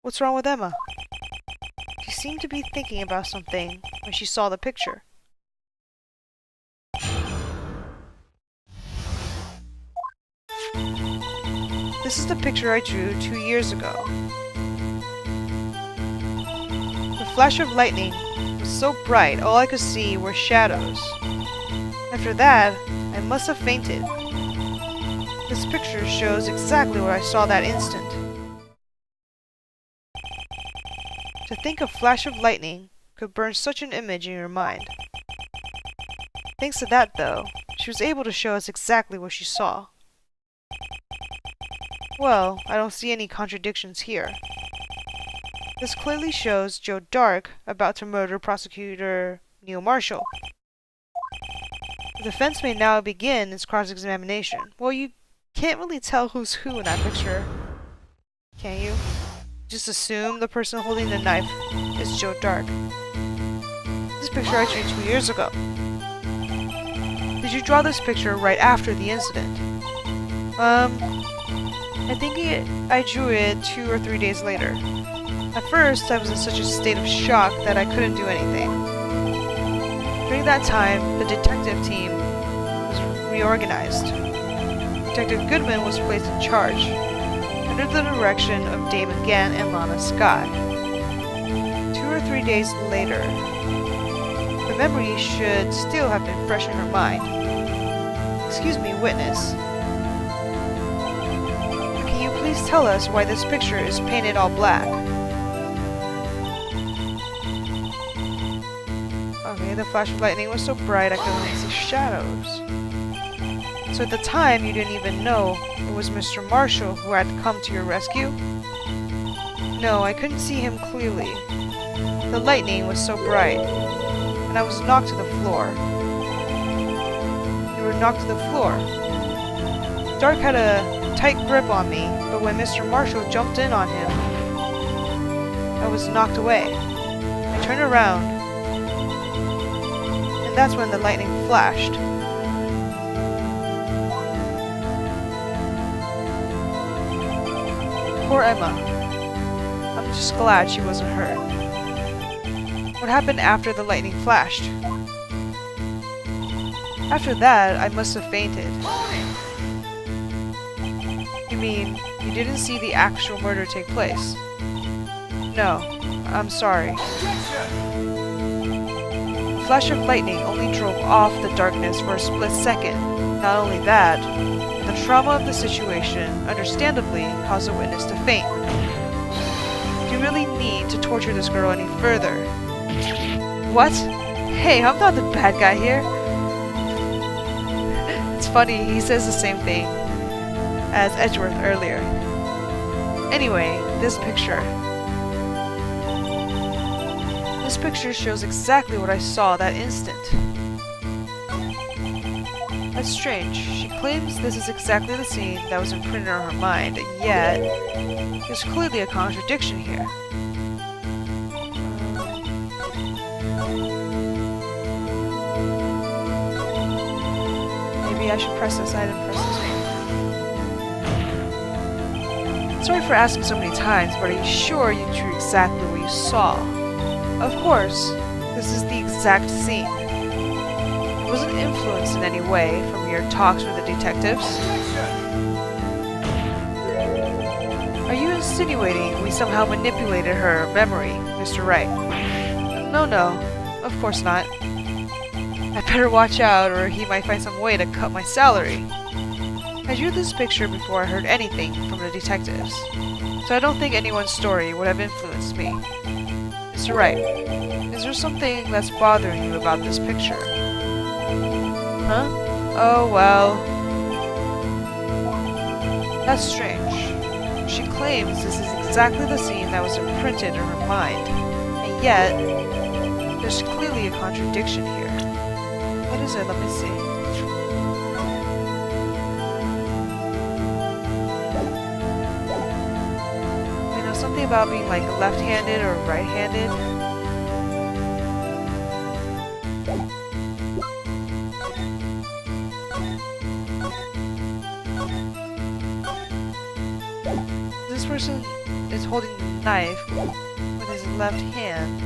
What's wrong with Emma? She seemed to be thinking about something when she saw the picture. This is the picture I drew 2 years ago. The flash of lightning was so bright, all I could see were shadows. After that, I must have fainted. This picture shows exactly what I saw that instant. To think a flash of lightning could burn such an image in your mind. Thanks to that, though, she was able to show us exactly what she saw. Well, I don't see any contradictions here. This clearly shows Joe Dark about to murder prosecutor Neil Marshall. The defense may now begin its cross-examination. Well, you can't really tell who's who in that picture, can you? Just assume the person holding the knife is Joe Dark. This picture I drew 2 years ago. Did you draw this picture right after the incident? I think I drew it 2 or 3 days later. At first, I was in such a state of shock that I couldn't do anything. During that time, the detective team was reorganized. Detective Goodman was placed in charge, under the direction of Damon Gant and Lana Scott. 2 or 3 days later, the memory should still have been fresh in her mind. Excuse me, witness. Can you please tell us why this picture is painted all black? Okay, the flash of lightning was so bright I could only see shadows. So at the time, you didn't even know it was Mr. Marshall who had come to your rescue? No, I couldn't see him clearly. The lightning was so bright, and I was knocked to the floor. You were knocked to the floor. Dark had a tight grip on me, but when Mr. Marshall jumped in on him, I was knocked away. I turned around, and that's when the lightning flashed. Poor Emma. I'm just glad she wasn't hurt. What happened after the lightning flashed? After that, I must have fainted. You mean, you didn't see the actual murder take place? No, I'm sorry. The flash of lightning only drove off the darkness for a split second. Not only that, the trauma of the situation understandably caused the witness to faint. Do you really need to torture this girl any further? What? Hey, I'm not the bad guy here. It's funny, he says the same thing as Edgeworth earlier. Anyway, this picture. This picture shows exactly what I saw that instant. That's strange. She claims this is exactly the scene that was imprinted on her mind, and yet there's clearly a contradiction here. Maybe I should press this. I didn't press this one. Sorry for asking so many times, but are you sure you drew exactly what you saw? Of course, this is the exact scene. It wasn't influenced in any way from your talks with the detectives. Are you insinuating we somehow manipulated her memory, Mr. Wright? No, of course not. I better watch out or he might find some way to cut my salary. I drew this picture before I heard anything from the detectives, so I don't think anyone's story would have influenced me. Mr. Wright, is there something that's bothering you about this picture? Huh? Oh, well. That's strange. She claims this is exactly the scene that was imprinted in her mind, and yet, there's clearly a contradiction here. What is it? Let me see. You know, something about being like left-handed or right-handed. person is holding the knife with his left hand.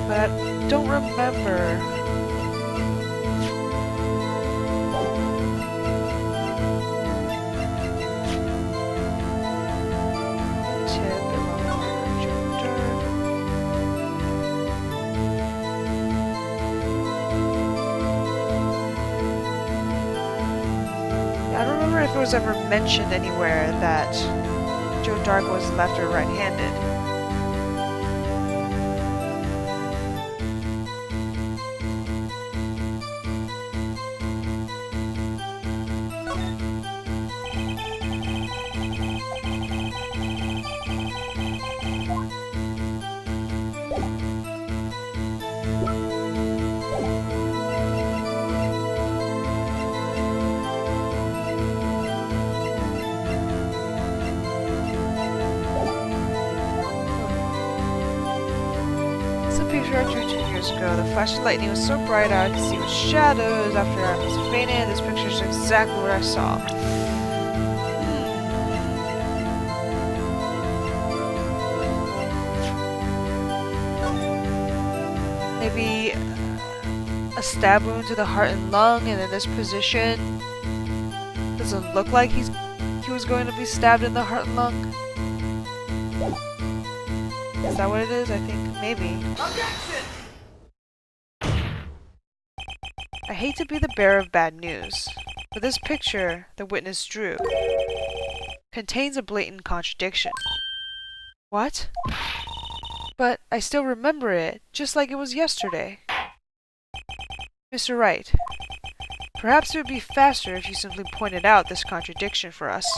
But I don't remember. I don't remember if it was ever mentioned anywhere that Joe Dark was left or right-handed. Picture I drew 2 years ago. The flash of lightning was so bright I could see with shadows. After I was fainted, this picture is exactly what I saw. Maybe a stab wound to the heart and lung, and in this position doesn't look like he was going to be stabbed in the heart and lung. Is that what it is? I think maybe. Objection! I hate to be the bearer of bad news, but this picture the witness drew contains a blatant contradiction. What? But I still remember it, just like it was yesterday. Mr. Wright, perhaps it would be faster if you simply pointed out this contradiction for us.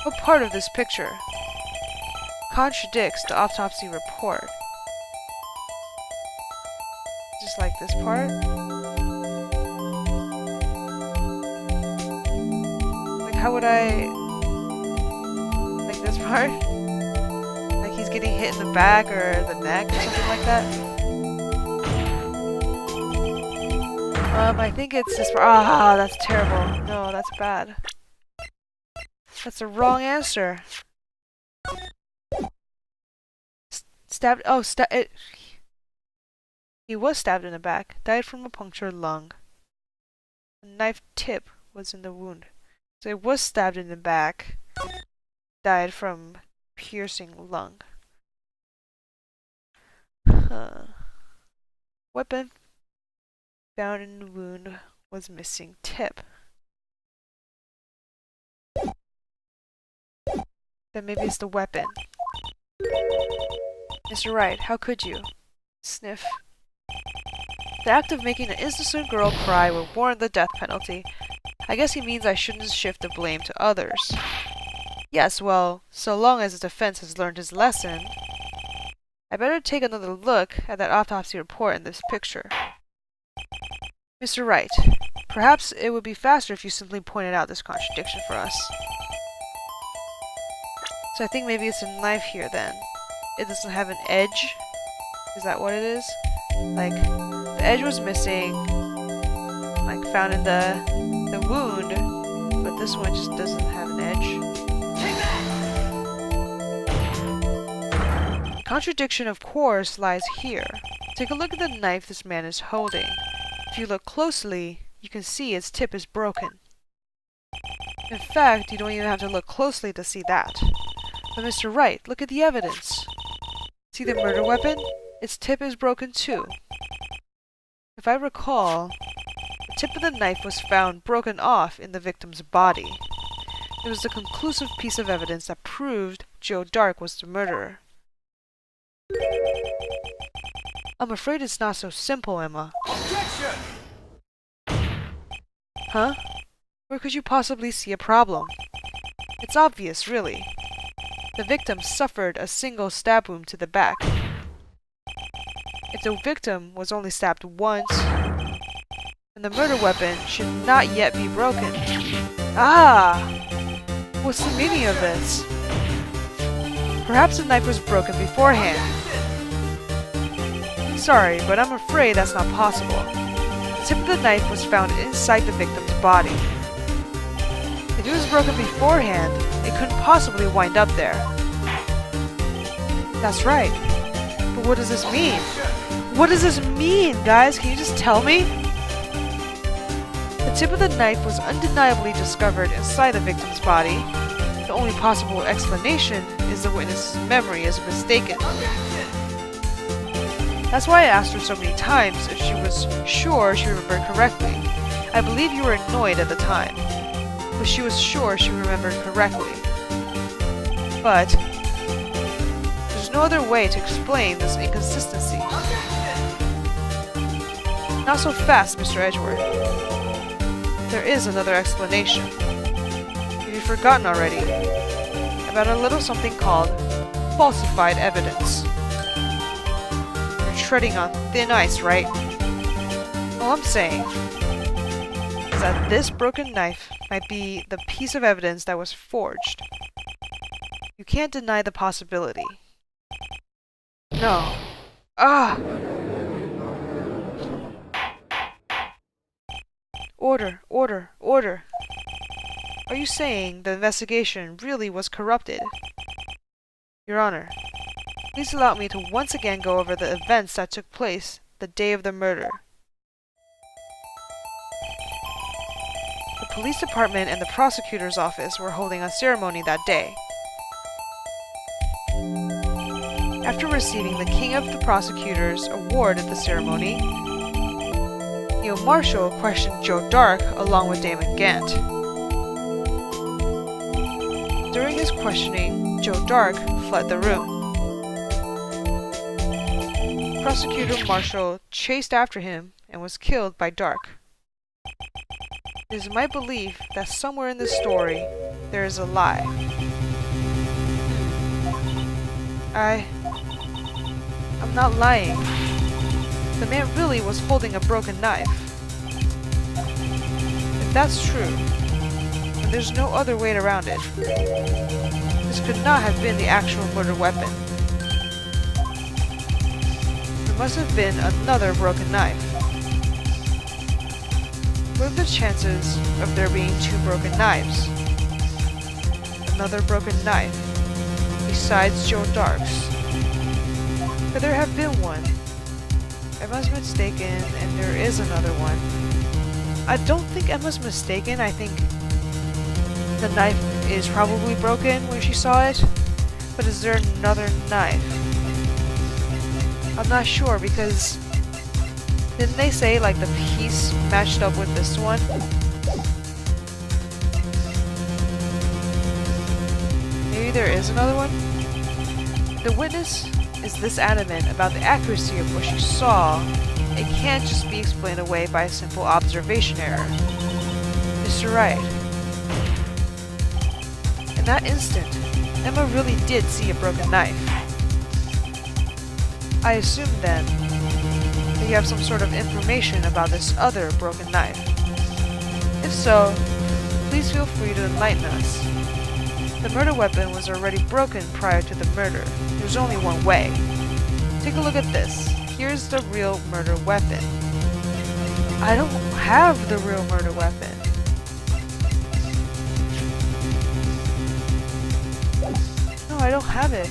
What part of this picture contradicts the autopsy report? Just like this part? Like how would I... like this part? Like he's getting hit in the back or the neck or something like that? I think it's this part. Ah, that's terrible. No, that's bad. That's the wrong answer. Stabbed. Oh, he was stabbed in the back. Died from a punctured lung. A knife tip was in the wound. So he was stabbed in the back. Died from piercing lung. Weapon found in the wound was missing tip. Then maybe it's the weapon. Mr. Wright, how could you? Sniff. The act of making an innocent girl cry would warrant the death penalty. I guess he means I shouldn't shift the blame to others. Yes, well, so long as the defense has learned his lesson. I better take another look at that autopsy report in this picture. Mr. Wright, perhaps it would be faster if you simply pointed out this contradiction for us. So I think maybe it's a knife here then. It doesn't have an edge. Is that what it is? Like, the edge was missing, like found in the wound, but this one just doesn't have an edge. The contradiction, of course, lies here. Take a look at the knife this man is holding. If you look closely, you can see its tip is broken. In fact, you don't even have to look closely to see that. But Mr. Wright, look at the evidence. See the murder weapon? Its tip is broken too. If I recall, the tip of the knife was found broken off in the victim's body. It was a conclusive piece of evidence that proved Joe Dark was the murderer. I'm afraid it's not so simple, Emma. Objection! Huh? Where could you possibly see a problem? It's obvious, really. The victim suffered a single stab wound to the back. If the victim was only stabbed once, then the murder weapon should not yet be broken. Ah! What's the meaning of this? Perhaps the knife was broken beforehand. Sorry, but I'm afraid that's not possible. The tip of the knife was found inside the victim's body. If If it was broken beforehand, it couldn't possibly wind up there. That's right. But what does this mean? What does this mean, guys? Can you just tell me? The tip of the knife was undeniably discovered inside the victim's body. The only possible explanation is the witness's memory is mistaken. That's why I asked her so many times if she was sure she remembered correctly. I believe you were annoyed at the time, but she was sure she remembered correctly. But there's no other way to explain this inconsistency. Not so fast, Mr. Edgeworth. There is another explanation. Have you forgotten already? About a little something called falsified evidence. You're treading on thin ice, right? All I'm saying is that this broken knife might be the piece of evidence that was forged. You can't deny the possibility. No. Ah! Order, order, order. Are you saying the investigation really was corrupted? Your Honor, please allow me to once again go over the events that took place the day of the murder. The police department and the prosecutor's office were holding a ceremony that day. After receiving the King of the Prosecutors award at the ceremony, Neil Marshall questioned Joe Dark along with Damon Gant. During his questioning, Joe Dark fled the room. Prosecutor Marshall chased after him and was killed by Dark. It is my belief that somewhere in this story there is a lie. I'm not lying. The man really was holding a broken knife. If that's true, then there's no other way around it. This could not have been the actual murder weapon. There must have been another broken knife. What are the chances of there being two broken knives? Another broken knife, besides Joe Dark's. Could there have been one? Emma's mistaken, and there is another one. I don't think Emma's mistaken. I think the knife is probably broken when she saw it. But is there another knife? I'm not sure, because didn't they say like the piece matched up with this one? Maybe there is another one? The witness is this adamant about the accuracy of what she saw, it can't just be explained away by a simple observation error. Mr. Wright. In that instant, Emma really did see a broken knife. I assume then that you have some sort of information about this other broken knife. If so, please feel free to enlighten us. The murder weapon was already broken prior to the murder. There's only one way. Take a look at this. Here's the real murder weapon. I don't have the real murder weapon. No, I don't have it.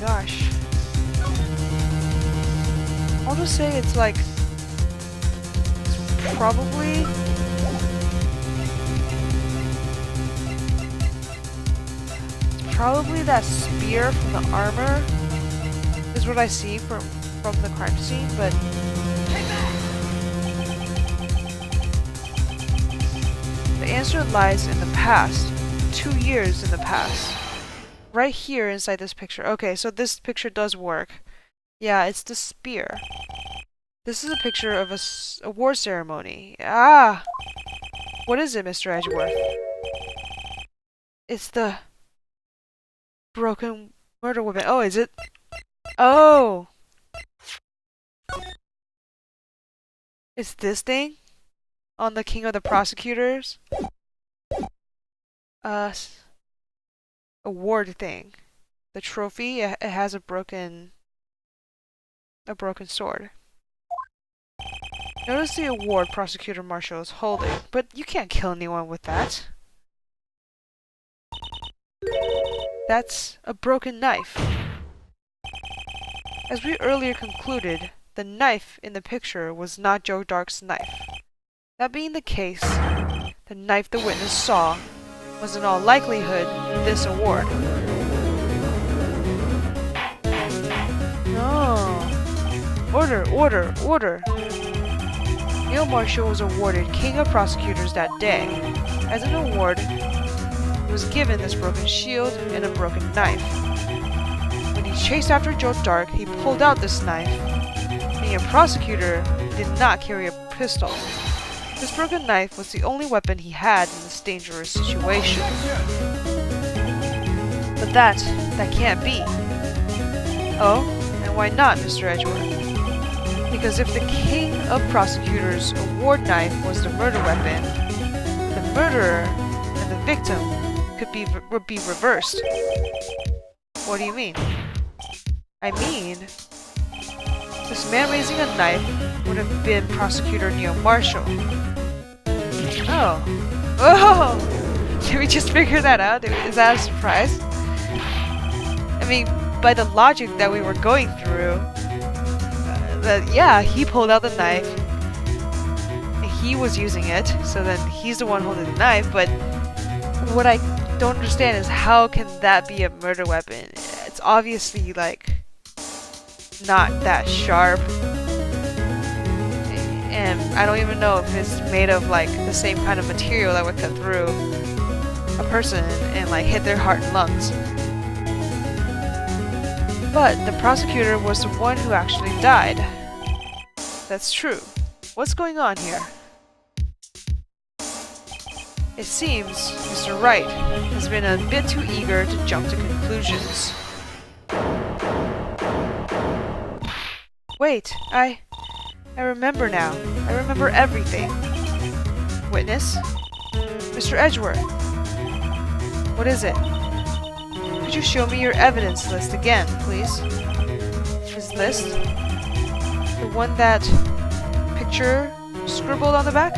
Gosh. I'll just say it's like it's probably that spear from the armor is what I see from the crime scene, but the answer lies in the past, 2 years in the past. Right here inside this picture. Okay, so this picture does work. Yeah, it's the spear. This is a picture of a war ceremony. Ah! What is it, Mr. Edgeworth? It's the broken Murder weapon. Oh, is it? Oh! It's this thing? On the King of the Prosecutors? Award thing. The trophy, it has a broken sword. Notice the award Prosecutor Marshall is holding, but you can't kill anyone with that. That's a broken knife. As we earlier concluded, the knife in the picture was not Joe Dark's knife. That being the case, the knife the witness saw was in all likelihood this award. No. Order. Neil Marshall was awarded King of Prosecutors that day. As an award, he was given this broken shield and a broken knife. When he chased after Joe Dark, he pulled out this knife. Being a prosecutor, he did not carry a pistol. This broken knife was the only weapon he had in this dangerous situation. But that can't be. Oh, and why not, Mr. Edgeworth? Because if the King of Prosecutors' award knife was the murder weapon, the murderer and the victim would be reversed. What do you mean? I mean, this man raising a knife would have been Prosecutor Neil Marshall. Oh! Did we just figure that out? Is that a surprise? I mean, by the logic that we were going through, yeah, he pulled out the knife. He was using it, so then he's the one holding the knife, but what I don't understand is how can that be a murder weapon? It's obviously, like, not that sharp. And I don't even know if it's made of, like, the same kind of material that would cut through a person and, like, hit their heart and lungs. But the prosecutor was the one who actually died. That's true. What's going on here? It seems Mr. Wright has been a bit too eager to jump to conclusions. Wait, I remember now. I remember everything. Witness? Mr. Edgeworth. What is it? Could you show me your evidence list again, please? This list? The one that picture scribbled on the back?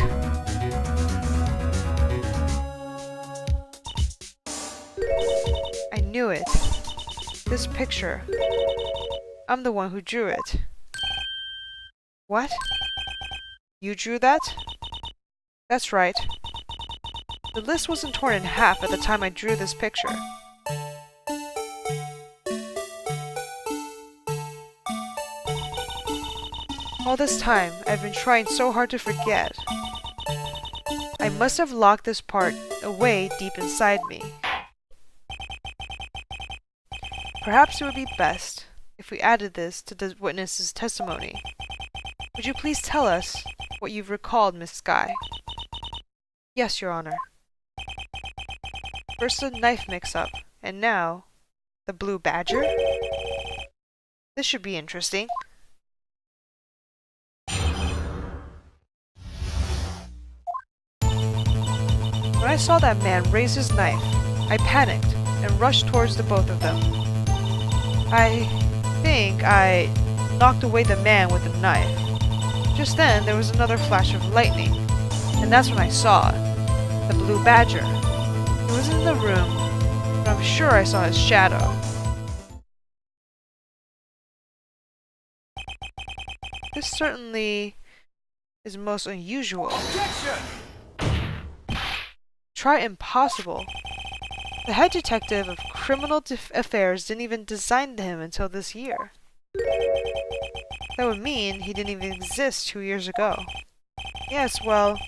I knew it. This picture. I'm the one who drew it. What? You drew that? That's right. The list wasn't torn in half at the time I drew this picture. All this time, I've been trying so hard to forget. I must have locked this part away deep inside me. Perhaps it would be best if we added this to the witness's testimony. Would you please tell us what you've recalled, Miss Skye? Yes, Your Honor. First the knife mix-up, and now the blue badger? This should be interesting. When I saw that man raise his knife, I panicked and rushed towards the both of them. I think I knocked away the man with the knife. Just then, there was another flash of lightning, and that's when I saw it. The blue badger. He was in the room, but I'm sure I saw his shadow. This certainly is most unusual. Objection! Try impossible. The head detective of criminal affairs didn't even design him until this year. That would mean he didn't even exist 2 years ago. Yes, well,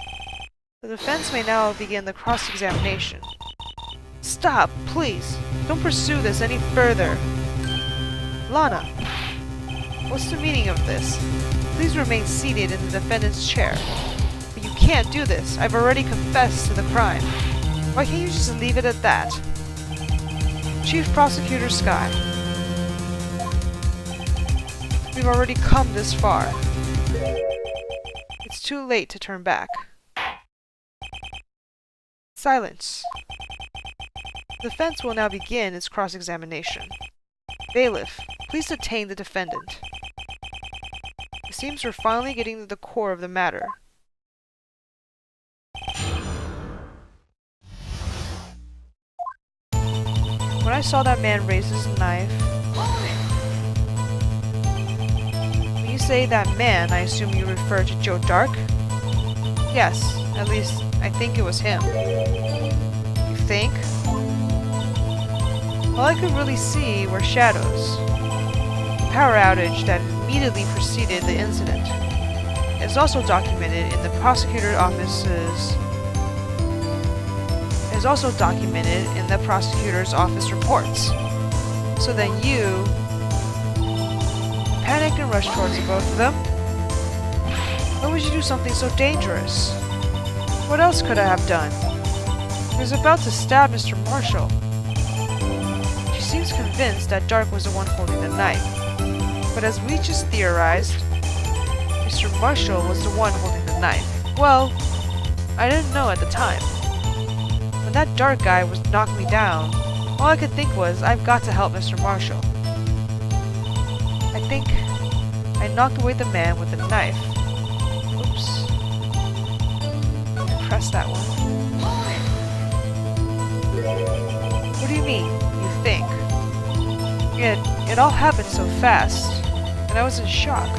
the defense may now begin the cross-examination. Stop, please. Don't pursue this any further. Lana, what's the meaning of this? Please remain seated in the defendant's chair. But you can't do this. I've already confessed to the crime. Why can't you just leave it at that? Chief Prosecutor Skye, We've already come this far. It's too late to turn back. Silence. The defense will now begin its cross-examination. Bailiff, please detain the defendant. It seems we're finally getting to the core of the matter. When I saw that man raise his knife... When you say that man, I assume you refer to Joe Dark? Yes, at least I think it was him. You think? All I could really see were shadows. The power outage that immediately preceded the incident. It is also documented in the prosecutor's office's... It is also documented in the prosecutor's office reports. So then you... panic and rush towards the both of them? Why would you do something so dangerous? What else could I have done? He was about to stab Mr. Marshall. She seems convinced that Dark was the one holding the knife. But as we just theorized, Mr. Marshall was the one holding the knife. Well, I didn't know at the time. When that Dark guy was knocking me down, all I could think was, I've got to help Mr. Marshall. I think I knocked away the man with the knife. Oops. Press that one. What do you mean, you think? It all happened so fast, and I was in shock.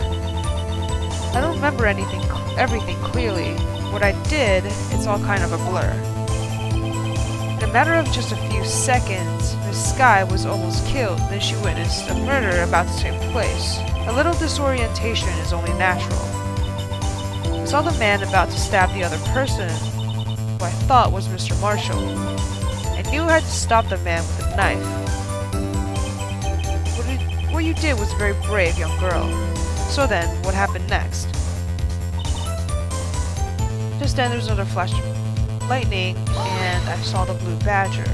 I don't remember everything clearly. What I did, it's all kind of a blur. In a matter of just a few seconds, Miss Sky was almost killed, then she witnessed a murder about to take place. A little disorientation is only natural. I saw the man about to stab the other person, who I thought was Mr. Marshall. I knew I had to stop the man with the knife. What you did was very brave, young girl. So then, what happened next? Just then there was another flash of lightning, and I saw the blue badger.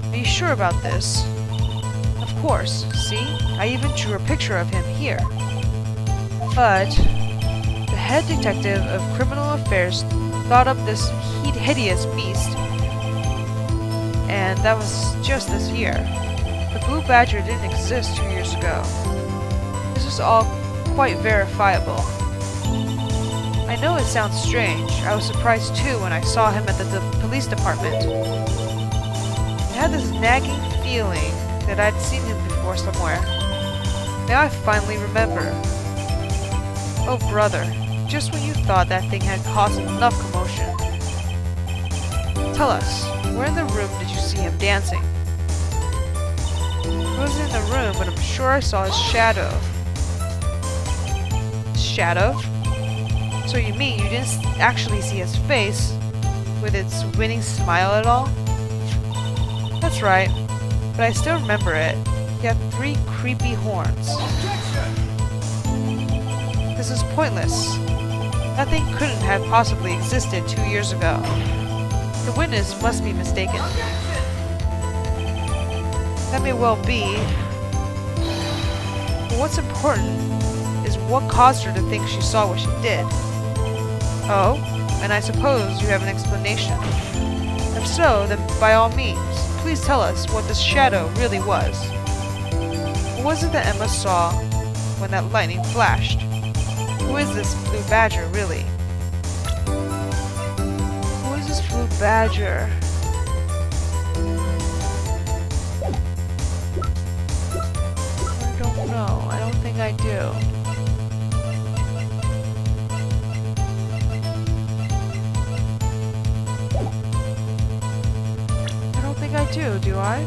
Are you sure about this? Of course, see? I even drew a picture of him here. But the head detective of criminal affairs thought up this hideous beast, and that was just this year. The blue badger didn't exist 2 years ago. This is all quite verifiable. I know it sounds strange. I was surprised too when I saw him at the police department. I had this nagging feeling that I'd seen him before somewhere. Now I finally remember. Oh brother, just when you thought that thing had caused enough commotion. Tell us, where in the room did you see him dancing? I wasn't in the room, but I'm sure I saw his shadow. Shadow? So you mean you didn't actually see his face with its winning smile at all? That's right, but I still remember it. He had 3 creepy horns. This is pointless. That thing couldn't have possibly existed 2 years ago. The witness must be mistaken. That may well be. But what's important is what caused her to think she saw what she did. Oh, and I suppose you have an explanation. If so, then by all means, please tell us what this shadow really was. What was it that Emma saw when that lightning flashed? Who is this blue badger, really? Who is this blue badger? I don't know. I don't think I do. I do I?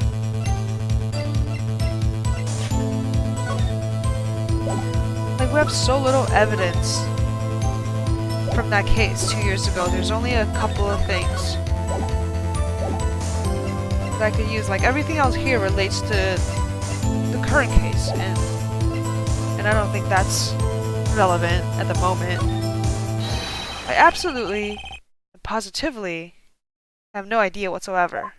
Like, we have so little evidence from that case 2 years ago. There's only a couple of things that I could use. Like, everything else here relates to the current case, and I don't think that's relevant at the moment. I absolutely, positively have no idea whatsoever.